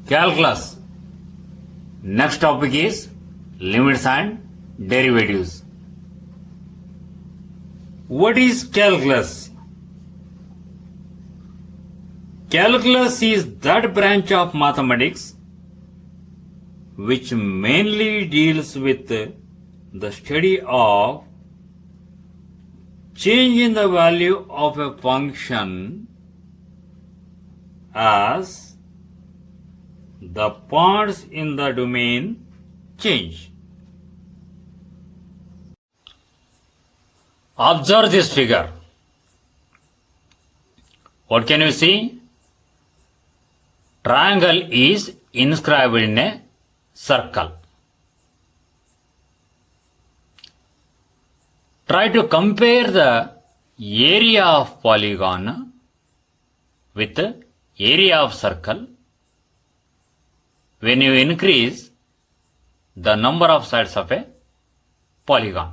Calculus. Next topic is limits and derivatives. What is calculus? Calculus is that branch of mathematics which mainly deals with the study of change in the value of a function as the points in the domain change. Observe this figure. What can you see? Triangle is inscribed in a circle. Try to compare the area of polygon with the area of circle when you increase the number of sides of a polygon.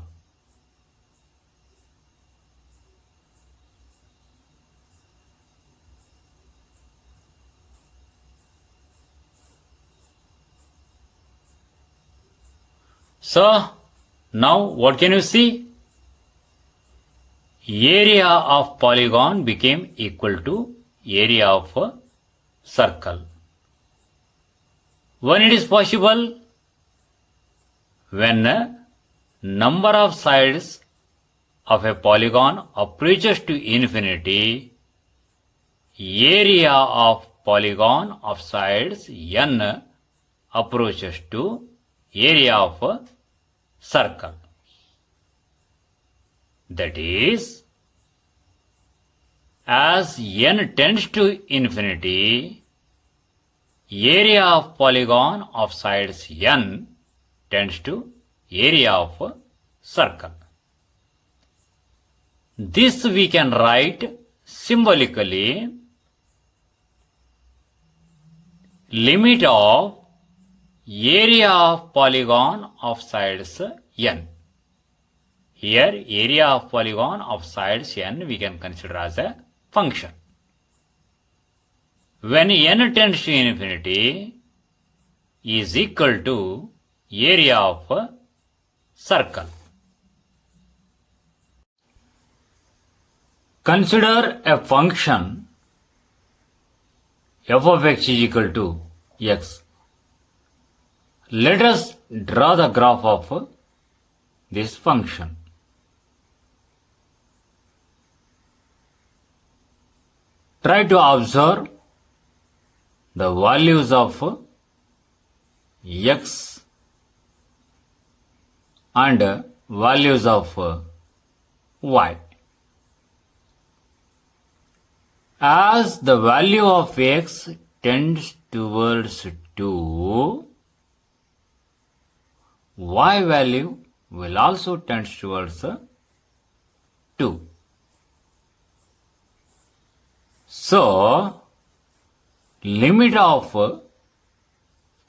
So, now what can you see? Area of polygon became equal to area of a circle. When it is possible? When number of sides of a polygon approaches to infinity, area of polygon of sides n approaches to area of a circle. That is, as n tends to infinity, area of polygon of sides n tends to area of a circle. This we can write symbolically: limit of area of polygon of sides n. Here, area of polygon of sides n we can consider as a function. When n tends to infinity is equal to area of a circle. Consider a function f of x is equal to x. Let us draw the graph of this function. Try to observe the values of x and values of y. As the value of x tends towards 2, y value will also tend towards 2. So, limit of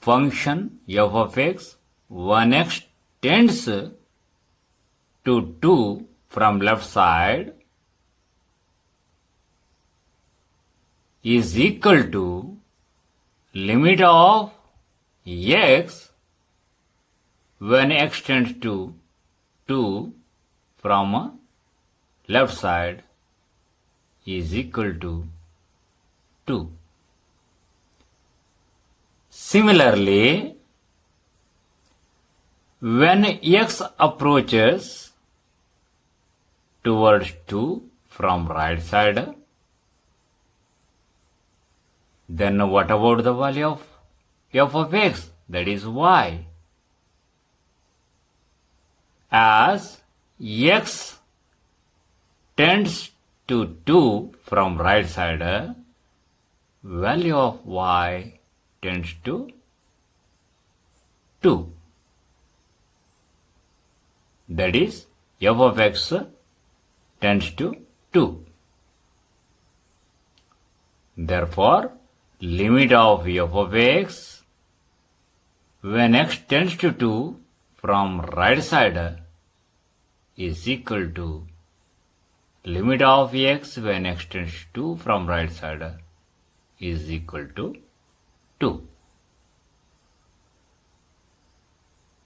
function f of x when x tends to 2 from left side is equal to limit of x when x tends to 2 from left side is equal to 2. Similarly, when x approaches towards 2 from right side, then what about the value of f of x, that is y? As x tends to 2 from right side, value of y tends to 2. That is, f of x tends to 2. Therefore, limit of f of x when x tends to 2 from right side is equal to limit of x when x tends to 2 from right side is equal to 2.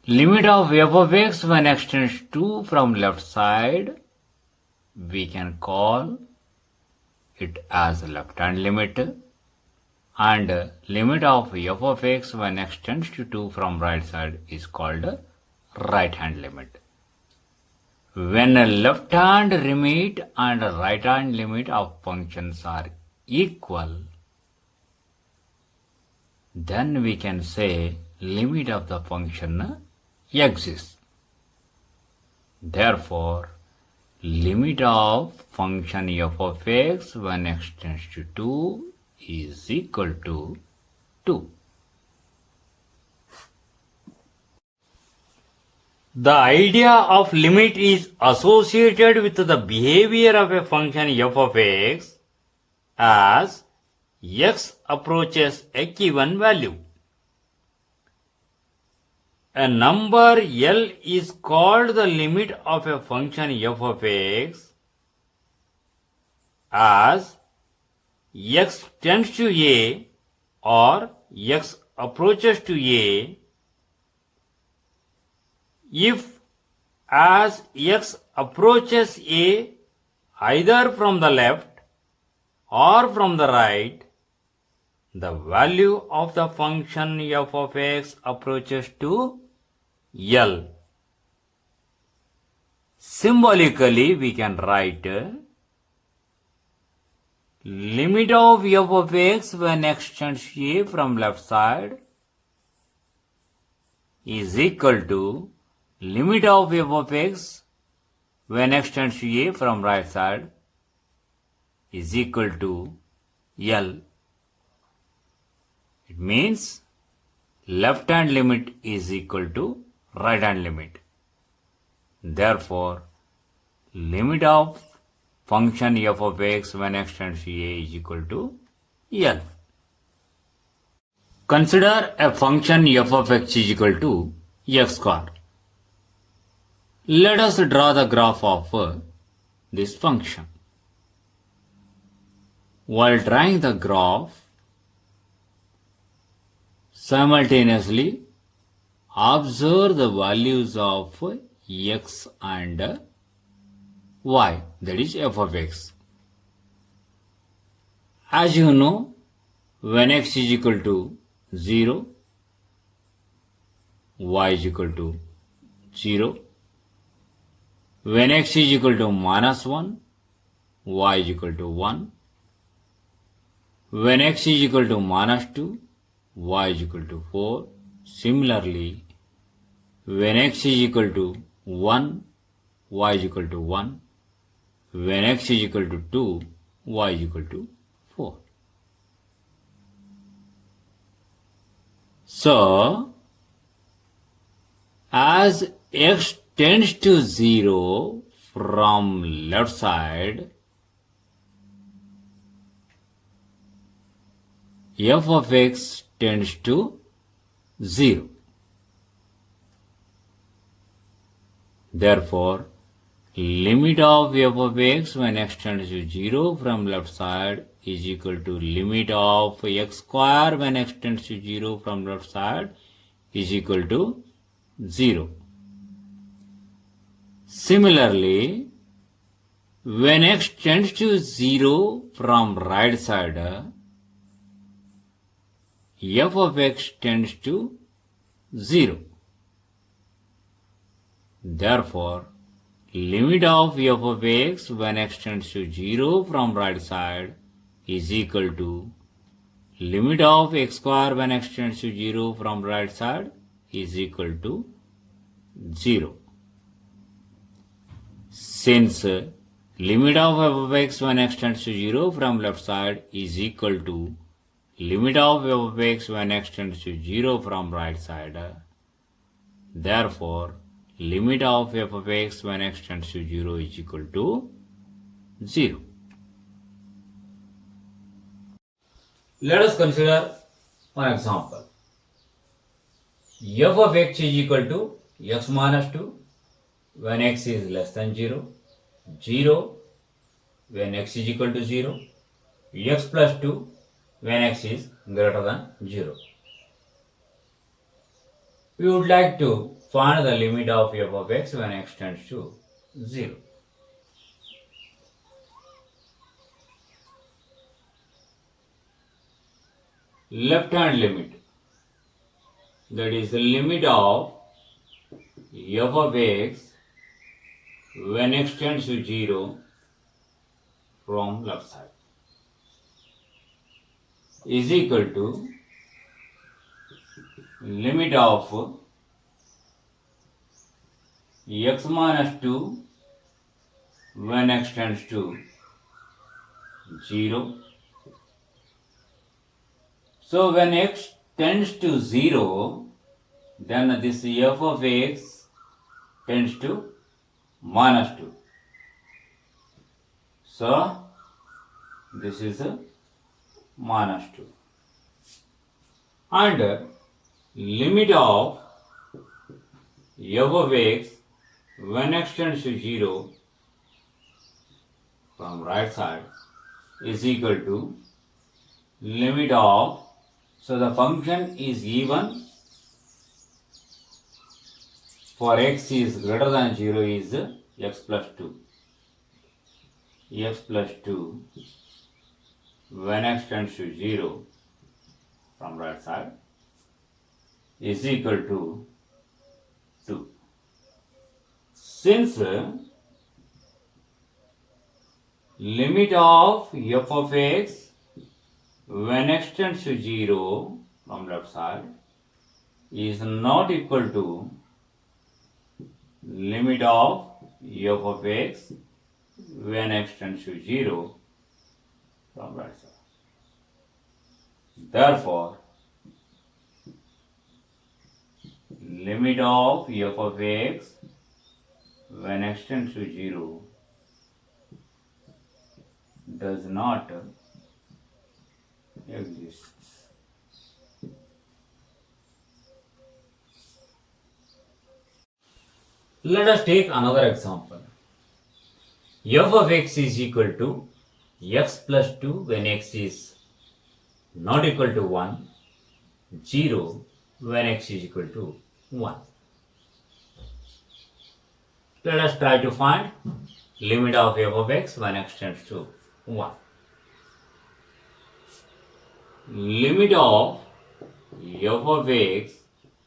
limit of f of x when x tends to from left side, we can call it as left hand limit, and limit of f of x when x tends to 2 from right side is called right hand limit. When a left hand limit and a right hand limit of functions are equal, then we can say limit of the function exists. Therefore, limit of function f of x when x tends to 2 is equal to 2. The idea of limit is associated with the behavior of a function f of x as x approaches a given value. A number L is called the limit of a function f of x as x tends to a or x approaches to a if as x approaches a either from the left or from the right, the value of the function f of x approaches to L. Symbolically, we can write limit of f of x when x tends to a from left side is equal to limit of f of x when x tends to a from right side is equal to L. It means left hand limit is equal to right hand limit. Therefore, limit of function f of x when x tends to a is equal to L. Consider a function f of x is equal to x square. Let us draw the graph of this function. While drawing the graph, simultaneously observe the values of x and y, that is f of x. As you know, when x is equal to 0, y is equal to 0. When x is equal to minus 1, y is equal to 1. When x is equal to minus 2, y is equal to 4. Similarly, when x is equal to 1, y is equal to 1. When x is equal to 2, y is equal to 4. So, as x tends to 0 from left side, f of x tends to 0. Therefore, limit of f of x when x tends to 0 from left side is equal to limit of x square when x tends to 0 from left side is equal to 0. Similarly, when x tends to 0 from right side, f of x tends to 0. Therefore, limit of f of x when x tends to 0 from right side is equal to limit of x square when x tends to 0 from right side is equal to 0. Since limit of f of x when x tends to 0 from left side is equal to limit of f of x when x tends to 0 from right side, therefore, limit of f of x when x tends to 0 is equal to 0. Let us consider one example. f of x is equal to x minus 2 when x is less than 0, 0 when x is equal to 0, x plus 2 when x is greater than 0. We would like to find the limit of f of x when x tends to 0. Left hand limit, that is the limit of f of x when x tends to 0 from left side, is equal to limit of x minus 2 when x tends to 0. So when x tends to 0, then this f of x tends to minus 2. So this is minus 2. And limit of f of x when x tends to 0 from right side is equal to limit of, so the function is even for x is greater than 0 is x plus 2. X plus 2 when x tends to 0 from right side is equal to 2. Since limit of f of x when x tends to 0 from left side is not equal to limit of f of x when x tends to 0 from right side. Therefore, limit of f of x when x tends to 0 does not exist. Let us take another example. F of x is equal to x plus 2 when x is not equal to 1, 0 when x is equal to 1. Let us try to find limit of f of x when x tends to 1. Limit of f of x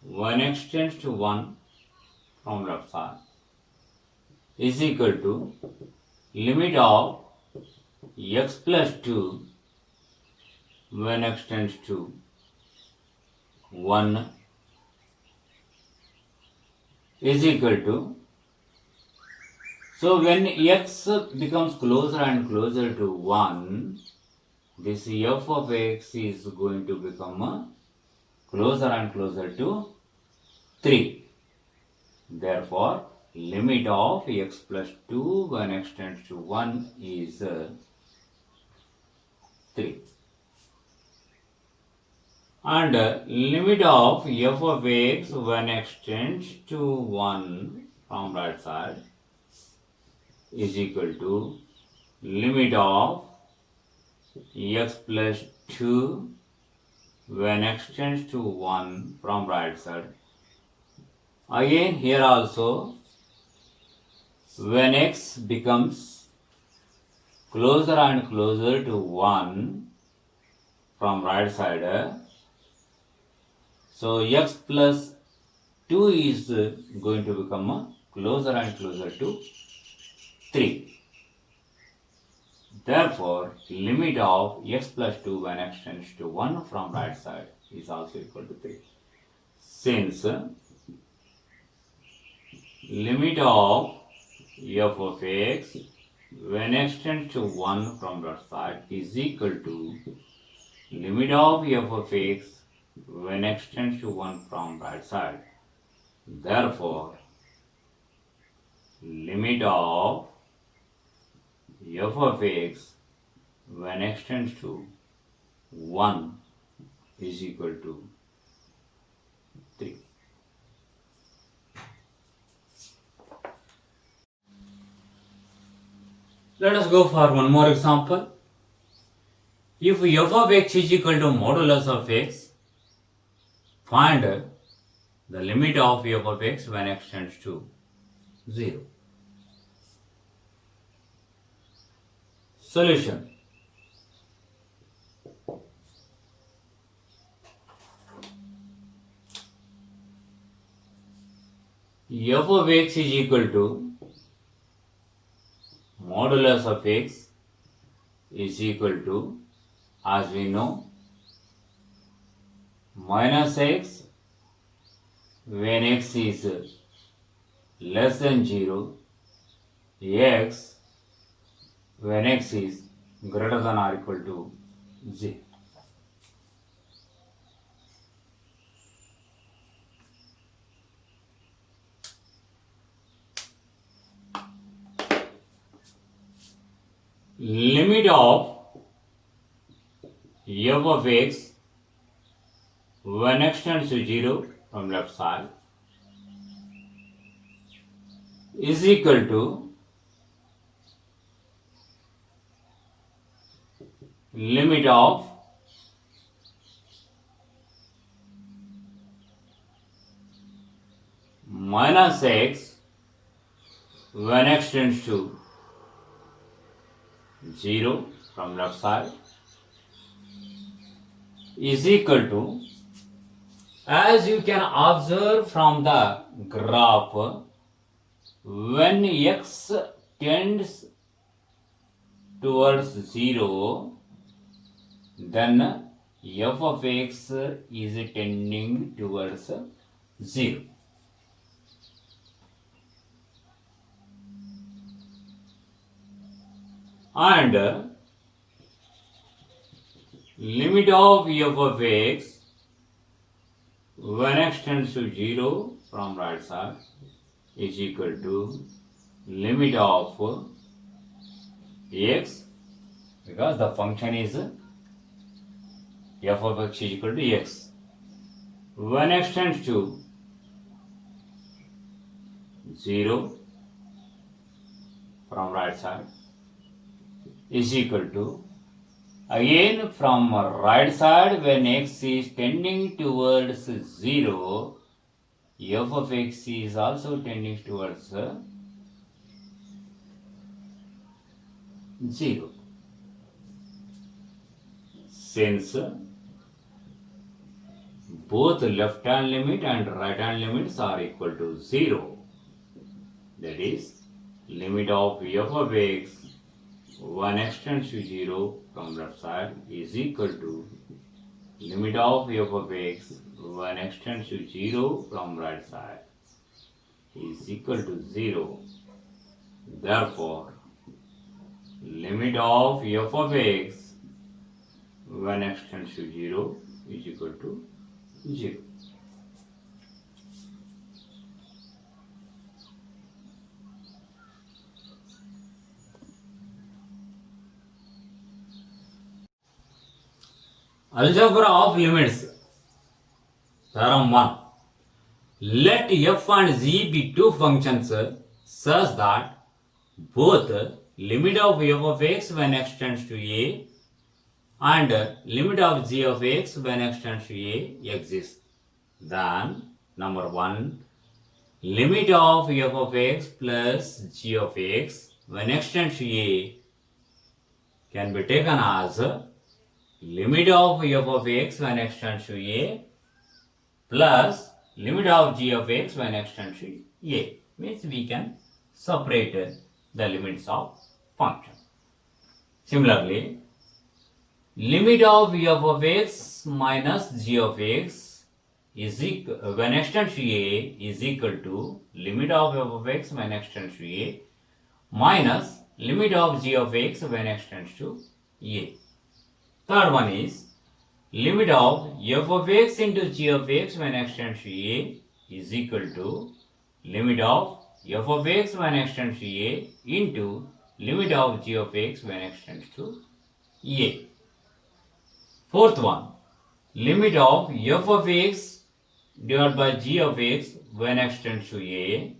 when x tends to 1 from left side is equal to limit of x plus 2 when x tends to 1 is equal to, so when x becomes closer and closer to 1, this f of x is going to become closer and closer to 3. Therefore, limit of x plus 2 when x tends to 1 is 3. And limit of f of x when x tends to 1 from right side is equal to limit of x plus 2 when x tends to 1 from right side. Again here also, when x becomes closer and closer to 1 from right side, so x plus 2 is going to become closer and closer to 3. Therefore, limit of x plus 2 when x tends to 1 from right side is also equal to 3. Since limit of f of x when x tends to 1 from left side is equal to limit of f of x when x tends to 1 from right side. Therefore, limit of f of x when x tends to 1 is equal to 3. Let us go for one more example. If f of x is equal to modulus of x, find the limit of f of x when x tends to 0. Solution. F of x is equal to modulus of x is equal to, as we know, minus x when x is less than 0, x when x is greater than or equal to 0. Limit of f of x when x tends to 0 from left side is equal to limit of minus x when x tends to 0 from left side is equal to, as you can observe from the graph, when x tends towards 0, then f of x is tending towards 0. And limit of f of x when x tends to 0 from right side is equal to limit of x, because the function is f of x is equal to x, when x tends to 0 from right side is equal to, again from right side when x is tending towards 0, f of x is also tending towards 0. Since both left hand limit and right hand limits are equal to 0, that is, limit of f of x when x tends to 0 from left side is equal to limit of f of x when x tends to 0 from right side is equal to 0. Therefore, limit of f of x when x tends to 0 is equal to 0. Algebra of limits. Theorem 1. Let f and z be two functions such that both limit of f of x when x tends to a and limit of g of x when x tends to a exist. Then, number 1, limit of f of x plus g of x when x tends to a can be taken as limit of f of x when x tends to a plus limit of g of x when x tends to a. Means we can separate the limits of function. Similarly, limit of f of x minus g of x is equal, when x tends to a is equal to limit of f of x when x tends to a minus limit of g of x when x tends to a. Third one is limit of f of x into g of x when x tends to a is equal to limit of f of x when x tends to a into limit of g of x when x tends to a. Fourth one, limit of f of x divided by g of x when x tends to a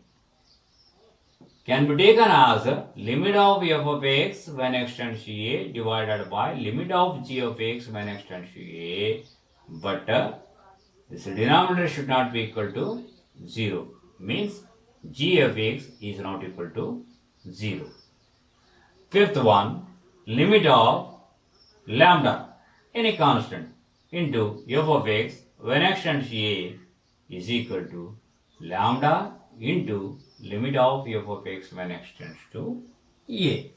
can be taken as limit of f of x when x tends to a divided by limit of g of x when x tends to a, but This denominator should not be equal to 0. Means g of x is not equal to 0. Fifth one, limit of lambda, any constant, into f of x when x tends to a is equal to lambda into limit of f of x when x tends to a.